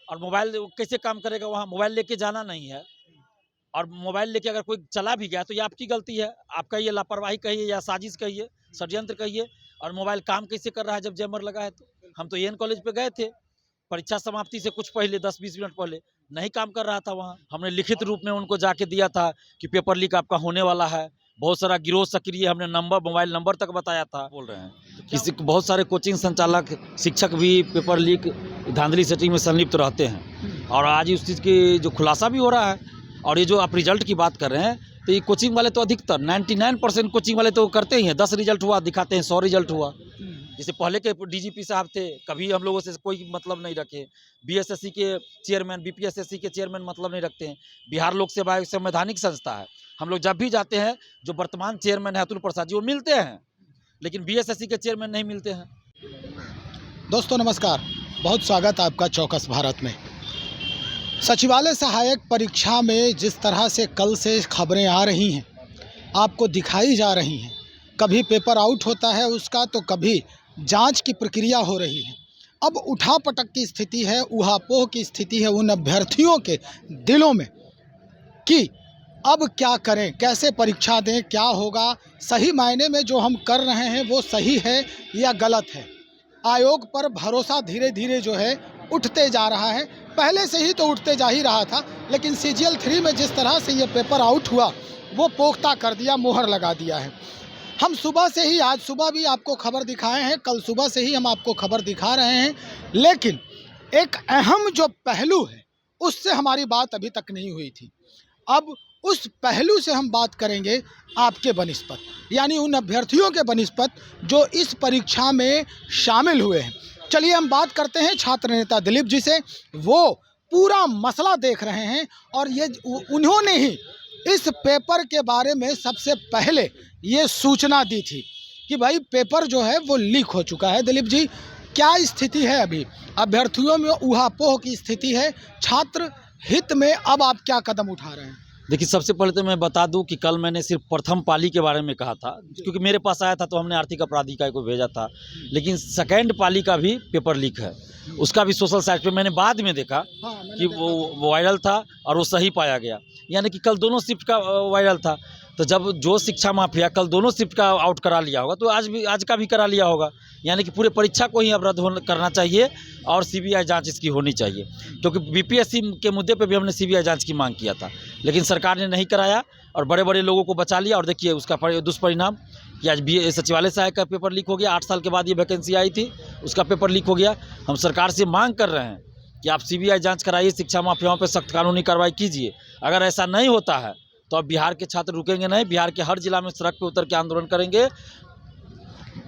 और मोबाइल कैसे काम करेगा वहाँ? मोबाइल लेके जाना नहीं है, और मोबाइल लेके अगर कोई चला भी गया तो ये आपकी गलती है। आपका ये लापरवाही कहिए या साजिश कहिए, षड्यंत्र कहिए। और मोबाइल काम कैसे कर रहा है जब जैमर लगा है तो? हम तो एएन कॉलेज पे गए थे, परीक्षा समाप्ति से कुछ पहले 10-20 मिनट पहले, नहीं काम कर रहा था वहाँ। हमने लिखित रूप में उनको जाके दिया था कि पेपर लीक आपका होने वाला है। बहुत सारा गिरोह सक्रिय, हमने नंबर, मोबाइल नंबर तक बताया था। बोल रहे हैं किसी बहुत सारे कोचिंग संचालक, शिक्षक भी पेपर लीक धांधली सेटिंग में संलिप्त रहते हैं, और आज उस चीज़ की जो खुलासा भी हो रहा है। और ये जो आप रिजल्ट की बात कर रहे हैं, तो ये कोचिंग वाले तो अधिकतर 99% कोचिंग वाले तो करते ही हैं। 10 रिजल्ट हुआ दिखाते हैं, 100 रिजल्ट हुआ। जैसे पहले के डीजीपी साहब थे, कभी हम लोगों से कोई मतलब नहीं रखे। बीएसएससी के चेयरमैन, बीपीएसएससी के चेयरमैन मतलब नहीं रखते हैं। बिहार लोक सेवा आयोग संवैधानिक संस्था है। हम लोग जब भी जाते हैं, जो वर्तमान चेयरमैन है अतुल प्रसाद जी, वो मिलते हैं, लेकिन बीएसएससी के चेयरमैन नहीं मिलते हैं। दोस्तों नमस्कार, बहुत स्वागत आपका चौकस भारत में। सचिवालय सहायक परीक्षा में जिस तरह से कल से खबरें आ रही हैं, आपको दिखाई जा रही हैं, कभी पेपर आउट होता है उसका, तो कभी जांच की प्रक्रिया हो रही है। अब उठापटक की स्थिति है, ऊहापोह की स्थिति है उन अभ्यर्थियों के दिलों में कि अब क्या करें, कैसे परीक्षा दें, क्या होगा, सही मायने में जो हम कर रहे हैं वो सही है या गलत है। आयोग पर भरोसा धीरे धीरे जो है उठते जा रहा है। पहले से ही तो उठते जा ही रहा था, लेकिन CGL 3 में जिस तरह से ये पेपर आउट हुआ वो पोख्ता कर दिया, मोहर लगा दिया है। हम सुबह से ही, आज सुबह भी आपको खबर दिखाए हैं, कल सुबह से ही हम आपको खबर दिखा रहे हैं, लेकिन एक अहम जो पहलू है उससे हमारी बात अभी तक नहीं हुई थी। अब उस पहलू से हम बात करेंगे आपके बनिस्पत, यानी उन अभ्यर्थियों के बनिस्पत जो इस परीक्षा में शामिल हुए हैं। चलिए हम बात करते हैं छात्र नेता दिलीप जी से। वो पूरा मसला देख रहे हैं और ये उन्होंने ही इस पेपर के बारे में सबसे पहले ये सूचना दी थी कि भाई पेपर जो है वो लीक हो चुका है। दिलीप जी, क्या स्थिति है अभी? अभ्यर्थियों में ऊहापोह की स्थिति है, छात्र हित में अब आप क्या कदम उठा रहे हैं? देखिए, सबसे पहले तो मैं बता दूं कि कल मैंने सिर्फ प्रथम पाली के बारे में कहा था, क्योंकि मेरे पास आया था तो हमने आर्थिक अपराध इकाई को भेजा था। लेकिन सेकेंड पाली का भी पेपर लीक है, उसका भी सोशल साइट पे मैंने बाद में देखा कि वो वायरल था और वो सही पाया गया। यानी कि कल दोनों शिफ्ट का वायरल था। तो जब जो शिक्षा माफिया कल दोनों शिफ्ट का आउट करा लिया होगा, तो आज का भी करा लिया होगा। यानी कि पूरे परीक्षा को ही अब रद्द करना चाहिए और CBI जांच इसकी होनी चाहिए, क्योंकि BPSC के मुद्दे पे भी हमने CBI जांच की मांग किया था, लेकिन सरकार ने नहीं कराया और बड़े बड़े लोगों को बचा लिया। और देखिए उसका दुष्परिणाम कि आज भी सचिवालय सहायक का पेपर लीक हो गया। 8 साल के बाद ये वैकेंसी आई थी, उसका पेपर लीक हो गया। हम सरकार से मांग कर रहे हैं कि आप CBI जाँच कराइए, शिक्षा माफियाओं पर सख्त कानूनी कार्रवाई कीजिए। अगर ऐसा नहीं होता है तो अब बिहार के छात्र रुकेंगे नहीं, बिहार के हर जिला में सड़क पे उतर के आंदोलन करेंगे।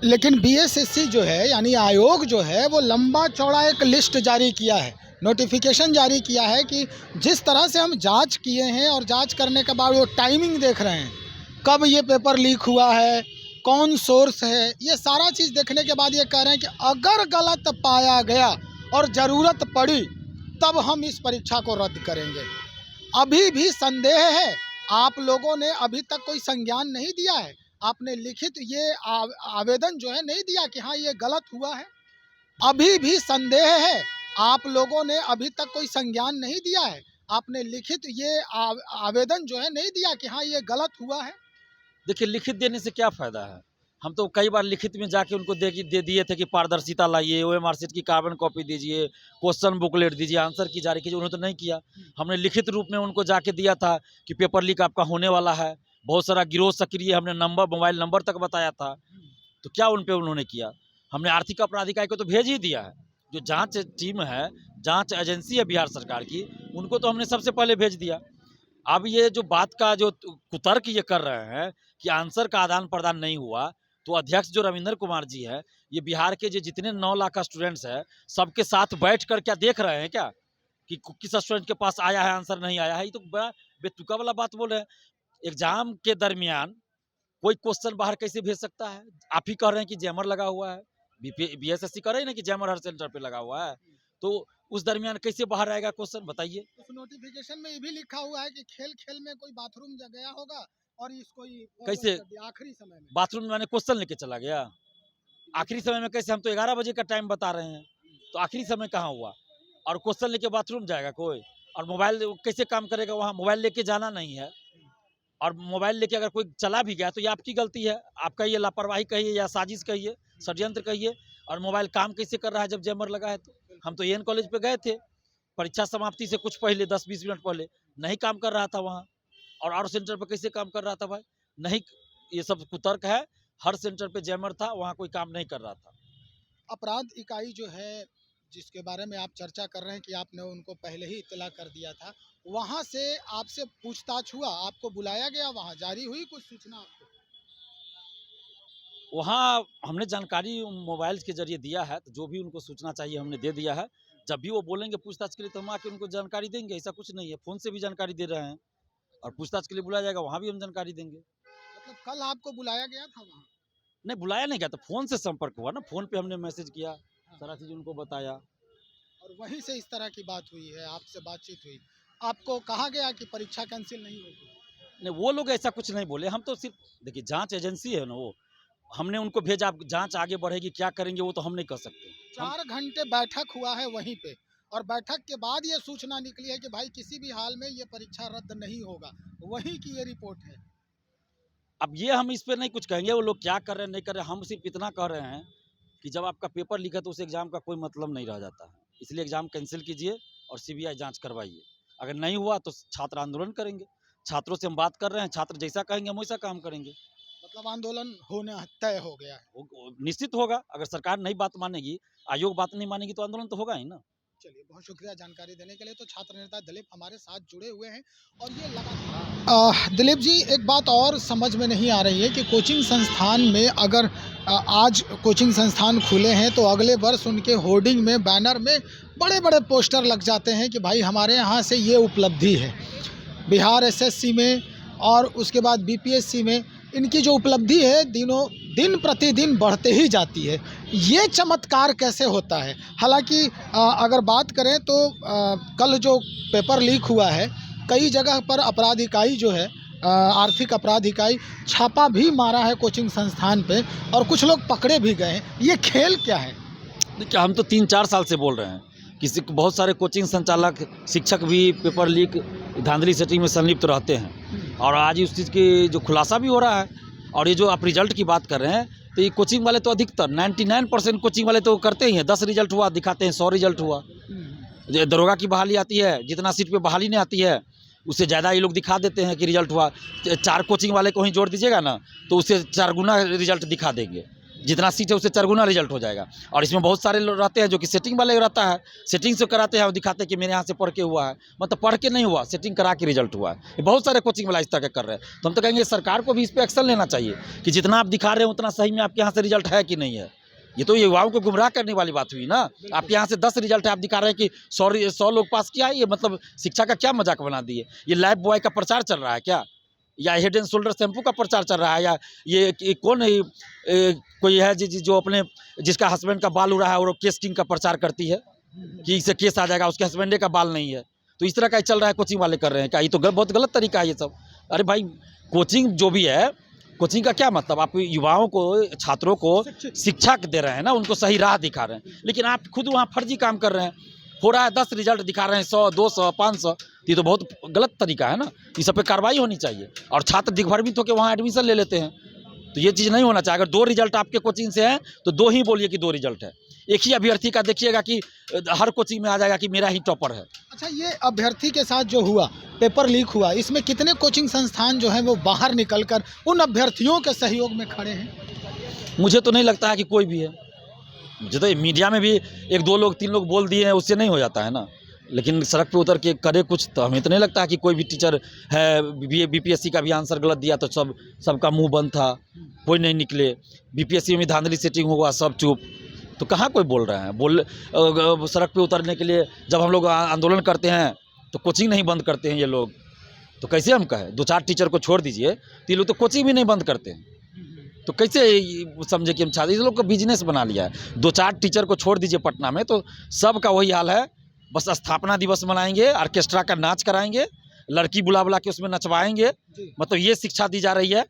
लेकिन BSSC जो है, यानी आयोग जो है, वो लंबा चौड़ा एक लिस्ट जारी किया है, नोटिफिकेशन जारी किया है कि जिस तरह से हम जांच किए हैं और जांच करने के बाद वो टाइमिंग देख रहे हैं, कब ये पेपर लीक हुआ है, कौन सोर्स है, ये सारा चीज़ देखने के बाद ये कह रहे हैं कि अगर गलत पाया गया और ज़रूरत पड़ी तब हम इस परीक्षा को रद्द करेंगे। अभी भी संदेह है, आप लोगों ने अभी तक कोई संज्ञान नहीं दिया है, आपने लिखित ये आवेदन जो है नहीं दिया कि हाँ ये गलत हुआ है। अभी भी संदेह है, आप लोगों ने अभी तक कोई संज्ञान नहीं दिया है, आपने लिखित ये आवेदन जो है नहीं दिया कि हाँ ये गलत हुआ है। देखिए, लिखित देने से क्या फ़ायदा है? हम तो कई बार लिखित में जाके उनको दे दिए थे कि पारदर्शिता लाइए, OMR शीट की कार्बन कॉपी दीजिए, क्वेश्चन बुकलेट दीजिए, आंसर की जारी कीजिए। उन्होंने तो नहीं किया। हमने लिखित रूप में उनको जाके दिया था कि पेपर लीक आपका होने वाला है, बहुत सारा गिरोह सक्रिय, हमने नंबर, मोबाइल नंबर तक बताया था। तो क्या उन पे उन्होंने किया? हमने आर्थिक अपराध इकाई को तो भेज ही दिया है। जो जाँच टीम है, जाँच एजेंसी है बिहार सरकार की, उनको तो हमने सबसे पहले भेज दिया। अब ये जो बात का जो कुतर्क ये कर रहे हैं कि आंसर का आदान प्रदान नहीं हुआ, तो अध्यक्ष जो रविंद्र कुमार जी है, ये बिहार के जो जितने 9 लाख स्टूडेंट्स हैं, सबके साथ बैठ कर क्या देख रहे हैं क्या कि किस स्टूडेंट के पास आया है, आंसर नहीं आया है? ये तो बड़ा बेतुका वाला बात बोल रहे हैं। एग्जाम के दरमियान कोई क्वेश्चन बाहर कैसे भेज सकता है? आप ही कह रहे हैं कि जैमर लगा हुआ है, BSSC कह रहे हैं ना कि जैमर हर सेंटर पे लगा हुआ है, तो उस दरमियान कैसे बाहर आएगा क्वेश्चन, बताइए? उस नोटिफिकेशन में ये भी लिखा हुआ है कि खेल खेल में कोई बाथरूम गया होगा और इसको कैसे आखिरी समय में बाथरूम में मैंने क्वेश्चन लेके चला गया? आखिरी समय में कैसे? हम तो 11 बजे का टाइम बता रहे हैं, तो आखिरी समय कहाँ हुआ? और क्वेश्चन लेके बाथरूम जाएगा कोई, और मोबाइल कैसे काम करेगा वहाँ? मोबाइल लेके जाना नहीं है, और मोबाइल लेके अगर कोई चला भी गया तो ये आपकी गलती है। आपका ये लापरवाही कहिए या साजिश कहिए, षड्यंत्र कहिए। और मोबाइल काम कैसे कर रहा है जब जैमर लगा है? तो हम तो एन कॉलेज पे गए थे परीक्षा समाप्ति से कुछ पहले, 10-20 मिनट पहले, नहीं काम कर रहा था वहाँ। और सेंटर पे कैसे काम कर रहा था भाई? नहीं, ये सब कुतर्क है। हर सेंटर पे जैमर था, वहाँ कोई काम नहीं कर रहा था। अपराध इकाई जो है जिसके बारे में आप चर्चा कर रहे हैं कि आपने उनको पहले ही इत्तला कर दिया था, वहाँ से आपसे पूछताछ हुआ, आपको बुलाया गया, वहाँ जारी हुई कुछ सूचना आपको? वहाँ हमने जानकारी उन मोबाइल के जरिए दिया है, तो जो भी उनको सूचना चाहिए हमने दे दिया है। जब भी वो बोलेंगे पूछताछ के लिए तो हम आके उनको जानकारी देंगे। ऐसा कुछ नहीं है, फ़ोन से भी जानकारी दे रहे हैं, और पूछताछ के लिए बुलाया जाएगा वहाँ भी हम जानकारी देंगे। मतलब कल आपको बुलाया गया था वहाँ? नहीं, बुलाया नहीं गया था, फ़ोन से संपर्क हुआ ना, फ़ोन पे हमने मैसेज किया, सारा चीज़ उनको बताया। और वहीं से इस तरह की बात हुई है, आपसे बातचीत हुई। आपको कहा गया कि परीक्षा कैंसिल नहीं होगी? नहीं, वो लोग ऐसा कुछ नहीं बोले। हम तो सिर्फ देखिए, जाँच एजेंसी है ना वो, हमने उनको भेजा, अब जाँच आगे बढ़ेगी, क्या करेंगे वो तो हम नहीं कह सकते। हम 4 घंटे बैठक हुआ है वहीं पे, और बैठक के बाद ये सूचना निकली है कि भाई किसी भी हाल में ये परीक्षा रद्द नहीं होगा। वहीं की ये रिपोर्ट है। अब ये हम इस पे नहीं कुछ कहेंगे, वो लोग क्या कर रहे हैं, नहीं कर रहे हैं। हम सिर्फ इतना कह रहे हैं कि जब आपका पेपर लीक है तो उस एग्ज़ाम का कोई मतलब नहीं रह जाता है। इसलिए एग्ज़ाम कैंसिल कीजिए और सीबीआई जाँच करवाइए। अगर नहीं हुआ तो छात्र आंदोलन करेंगे। छात्रों से हम बात कर रहे हैं, छात्र जैसा कहेंगे हम वैसा काम करेंगे। मतलब आंदोलन होना तय हो गया है। वो निश्चित होगा, अगर सरकार नहीं बात मानेगी, आयोग बात नहीं मानेगी, तो आंदोलन तो होगा ही ना। चलिए, बहुत शुक्रिया जानकारी देने के लिए। तो छात्र नेता दिलीप हमारे साथ जुड़े हुए हैं, और ये लगातार दिलीप जी, एक बात और समझ में नहीं आ रही है कि कोचिंग संस्थान में अगर आज कोचिंग संस्थान खुले हैं तो अगले वर्ष उनके होर्डिंग में, बैनर में बड़े बड़े पोस्टर लग जाते हैं कि भाई हमारे यहाँ से ये उपलब्धि है। बिहार एसएससी में और उसके बाद बीपीएससी में इनकी जो उपलब्धि है दिन प्रतिदिन बढ़ते ही जाती है। ये चमत्कार कैसे होता है? हालांकि अगर बात करें तो कल जो पेपर लीक हुआ है, कई जगह पर अपराध इकाई जो है, आर्थिक अपराध इकाई, छापा भी मारा है कोचिंग संस्थान पे, और कुछ लोग पकड़े भी गए हैं। ये खेल क्या है? देखिए, हम तो 3-4 साल से बोल रहे हैं, बहुत सारे कोचिंग संचालक, शिक्षक भी पेपर लीक, धांधली सेटिंग में संलिप्त रहते हैं, और आज उस चीज़ की जो खुलासा भी हो रहा है। और ये जो आप रिजल्ट की बात कर रहे हैं, तो ये कोचिंग वाले तो अधिकतर 99% कोचिंग वाले तो करते ही हैं। 10 रिजल्ट हुआ दिखाते हैं, 100 रिजल्ट हुआ। दरोगा की बहाली आती है, जितना सीट पे बहाली नहीं आती है उससे ज़्यादा ये लोग दिखा देते हैं कि रिजल्ट हुआ। 4 कोचिंग वाले को ही जोड़ दीजिएगा ना, तो उससे 4 गुना रिजल्ट दिखा देंगे। जितना सीट है उससे 4 गुना रिजल्ट हो जाएगा। और इसमें बहुत सारे लोग रहते हैं जो कि सेटिंग वाले रहता है, सेटिंग से कराते हैं और दिखाते हैं कि मेरे यहाँ से पढ़ के हुआ है, मतलब पढ़ के नहीं हुआ, सेटिंग करा के रिजल्ट हुआ है। ये बहुत सारे कोचिंग वाला इस तरह कर रहे हैं। तो हम तो कहेंगे सरकार को भी इस पर एक्शन लेना चाहिए कि जितना आप दिखा रहे हैं उतना सही में आपके यहाँ से रिजल्ट है कि नहीं है। ये तो युवाओं को गुमराह करने वाली बात हुई ना। आपके यहाँ से 10 रिजल्ट है, आप दिखा रहे हैं कि 100 लोग पास किया है। ये मतलब शिक्षा का क्या मजाक बना दिए? ये लाइफ बॉय का प्रचार चल रहा है क्या, या हेड एंड शोल्डर शैम्पू का प्रचार चल रहा है, या ये कौन है, कोई है जो अपने जिसका हस्बैंड का बाल उड़ा है और केस किंग का प्रचार करती है कि इससे केस आ जाएगा, उसके हस्बैंड का बाल नहीं है। तो इस तरह का चल रहा है, कोचिंग वाले कर रहे हैं क्या? ये तो बहुत गलत तरीका है ये सब। अरे भाई, कोचिंग जो भी है, कोचिंग का क्या मतलब? आप युवाओं को, छात्रों को शिक्षा दे रहे हैं ना, उनको सही राह दिखा रहे हैं, लेकिन आप खुद वहाँ फर्जी काम कर रहे हैं। हो रहा है 10 रिजल्ट दिखा रहे हैं, 100, 200, 500। ये तो बहुत गलत तरीका है ना। इस सब पे कार्रवाई होनी चाहिए। और छात्र दिग्भ्रमित होकर वहाँ एडमिशन ले लेते हैं, तो ये चीज़ नहीं होना चाहिए। अगर 2 रिजल्ट आपके कोचिंग से हैं तो 2 ही बोलिए कि 2 रिजल्ट है। एक ही अभ्यर्थी का देखिएगा कि हर कोचिंग में आ जाएगा कि मेरा ही टॉपर है। अच्छा, ये अभ्यर्थी के साथ जो हुआ, पेपर लीक हुआ, इसमें कितने कोचिंग संस्थान जो हैं वो बाहर निकलकर उन अभ्यर्थियों के सहयोग में खड़े हैं? मुझे तो नहीं लगता है कि कोई भी है। मुझे तो मीडिया में भी 1-2 लोग, 3 लोग बोल दिए हैं, उससे नहीं हो जाता है ना। लेकिन सड़क पे उतर के करे कुछ, तो हमें तो नहीं लगता है कि कोई भी टीचर है। बीपीएससी का भी आंसर गलत दिया तो सबका मुंह बंद था, कोई नहीं निकले। बीपीएससी में धांधली सेटिंग हुआ, सब चुप। तो कहाँ कोई बोल रहा है? सड़क पे उतरने के लिए जब हम लोग आंदोलन करते हैं तो कोचिंग नहीं बंद करते हैं ये लोग। तो कैसे हम कहें? 2-4 टीचर को छोड़ दीजिए, तो ये लोग तो कोचिंग भी नहीं बंद करते हैं। तो कैसे समझे कि हम छात्र, इस लोग का बिजनेस बना लिया है। 2-4 टीचर को छोड़ दीजिए पटना में, तो सबका वही हाल है। बस स्थापना दिवस मनाएंगे, ऑर्केस्ट्रा का नाच कराएंगे, लड़की बुला बुला के उसमें नचवाएंगे, मतलब ये शिक्षा दी जा रही है।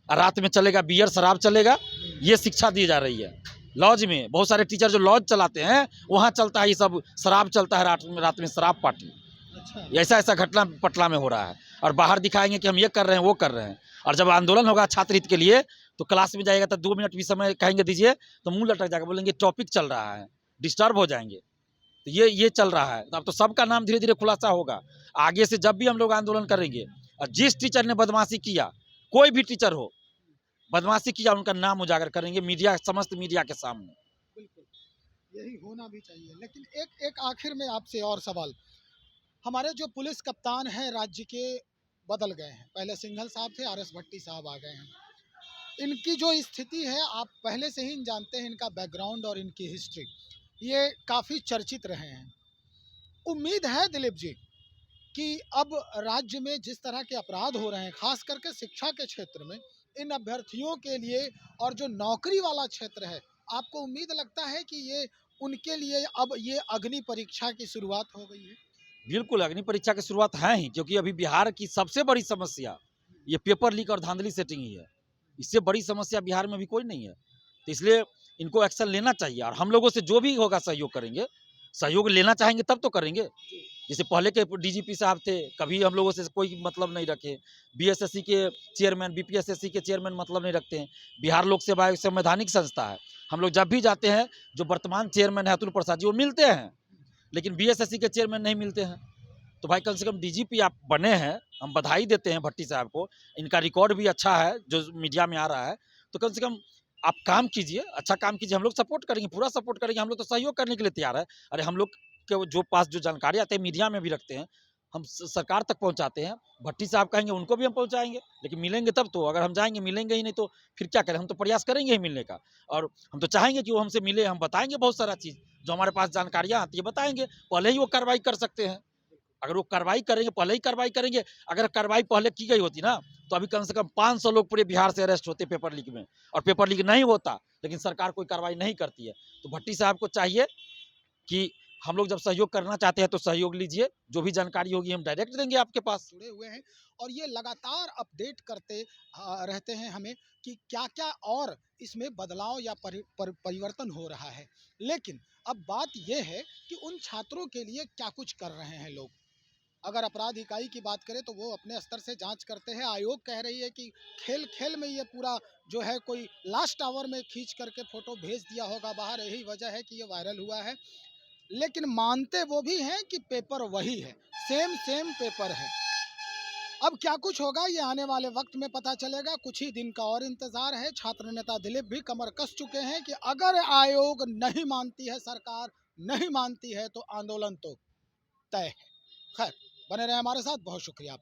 रात में चलेगा बियर, शराब चलेगा, ये शिक्षा दी जा रही है। लॉज में बहुत सारे टीचर जो लॉज चलाते हैं वहाँ चलता है ये सब, शराब चलता है रात में शराब पार्टी। अच्छा। ऐसा ऐसा घटना पटना में हो रहा है। और बाहर दिखाएंगे कि हम ये कर रहे हैं वो कर रहे हैं, और जब आंदोलन होगा छात्र हित के लिए तो क्लास में जाएगा तो 2 मिनट भी समय कहेंगे दीजिए तो मुंह लटक जाएगा, बोलेंगे टॉपिक चल रहा है, डिस्टर्ब हो जाएंगे। तो ये चल रहा है। तो अब तो सबका नाम धीरे धीरे खुलासा होगा। आगे से जब भी हम लोग आंदोलन करेंगे और जिस टीचर ने बदमाशी किया, कोई भी टीचर हो, बदमाशी किया, उनका नाम उजागर करेंगे मीडिया, समस्त मीडिया के सामने। बिल्कुल, यही होना भी चाहिए। लेकिन एक एक आखिर में आपसे और सवाल, हमारे जो पुलिस कप्तान हैं राज्य के बदल गए हैं, पहले सिंघल साहब थे, RS भट्टी साहब आ गए हैं। इनकी जो स्थिति है आप पहले से ही जानते हैं, इनका बैकग्राउंड और इनकी हिस्ट्री, ये काफ़ी चर्चित रहे हैं। उम्मीद है दिलीप जी कि अब राज्य में जिस तरह के अपराध हो रहे हैं, खास करके शिक्षा के क्षेत्र में, इन अभ्यर्थियों के लिए और जो नौकरी वाला क्षेत्र है, आपको उम्मीद लगता है कि ये उनके लिए अब ये अग्नि परीक्षा की शुरुआत हो गई है? बिल्कुल, अग्नि परीक्षा की शुरुआत है ही, क्योंकि अभी बिहार की सबसे बड़ी समस्या ये पेपर लीक और धांधली सेटिंग ही है। इससे बड़ी समस्या बिहार में भी कोई नहीं है। तो इसलिए इनको एक्शन लेना चाहिए, और हम लोगों से जो भी होगा सहयोग करेंगे। सहयोग लेना चाहेंगे तब तो करेंगे। जैसे पहले के डीजीपी साहब थे, कभी हम लोगों से कोई मतलब नहीं रखे। बीएसएससी के चेयरमैन, बीपीएसएससी के चेयरमैन मतलब नहीं रखते हैं। बिहार लोक सेवा आयोग संवैधानिक संस्था है। हम लोग जब भी जाते हैं, जो वर्तमान चेयरमैन है अतुल प्रसाद जी, वो मिलते हैं, लेकिन बीएसएससी के चेयरमैन नहीं मिलते हैं। तो भाई कम से कम डीजीपी आप बने हैं, हम बधाई देते हैं भट्टी साहब को। इनका रिकॉर्ड भी अच्छा है जो मीडिया में आ रहा है। तो कम से कम आप काम कीजिए, अच्छा काम कीजिए, हम लोग सपोर्ट करेंगे, पूरा सपोर्ट करेंगे। हम लोग तो सहयोग करने के लिए तैयार है। अरे हम लोग के जो पास जो जानकारी आते हैं मीडिया में भी रखते हैं, हम सरकार तक पहुंचाते हैं। भट्टी साहब कहेंगे उनको भी हम पहुंचाएंगे, लेकिन मिलेंगे तब तो। अगर हम जाएंगे मिलेंगे ही नहीं तो फिर क्या करें? हम तो प्रयास करेंगे ही मिलने का, और हम तो चाहेंगे कि वो हमसे मिले। हम बताएंगे बहुत सारा चीज़ जो हमारे पास जानकारियाँ आती है, बताएंगे। पहले ही वो कार्रवाई कर सकते हैं। अगर वो कार्रवाई करेंगे, पहले ही कार्रवाई करेंगे। अगर कार्रवाई पहले की गई होती ना, तो अभी कम से कम 500 लोग पूरे बिहार से अरेस्ट होते पेपर लीक में, और पेपर लीक नहीं होता, लेकिन सरकार कोई कार्रवाई नहीं करती है। तो भट्टी साहब को चाहिए कि हम लोग जब सहयोग करना चाहते हैं तो सहयोग लीजिए, जो भी जानकारी होगी हम डायरेक्ट देंगे आपके पास। जुड़े हुए हैं और ये लगातार अपडेट करते रहते हैं हमें कि क्या-क्या और इसमें बदलाव या परिवर्तन हो रहा है। लेकिन अब बात ये है कि उन छात्रों के लिए क्या कुछ कर रहे हैं लोग। अगर अपराध इकाई की बात करें तो वो अपने स्तर से जांच करते हैं। आयोग कह रही है कि खेल-खेल में ये पूरा जो है कोई लास्ट आवर में खींच करके फ़ोटो भेज दिया होगा बाहर, यही वजह है कि ये वायरल हुआ है। लेकिन मानते वो भी हैं कि पेपर वही है, सेम पेपर है। अब क्या कुछ होगा ये आने वाले वक्त में पता चलेगा। कुछ ही दिन का और इंतजार है। छात्र नेता दिलीप भी कमर कस चुके हैं कि अगर आयोग नहीं मानती है, सरकार नहीं मानती है, तो आंदोलन तो तय है। खैर, बने रहे हमारे साथ। बहुत शुक्रिया।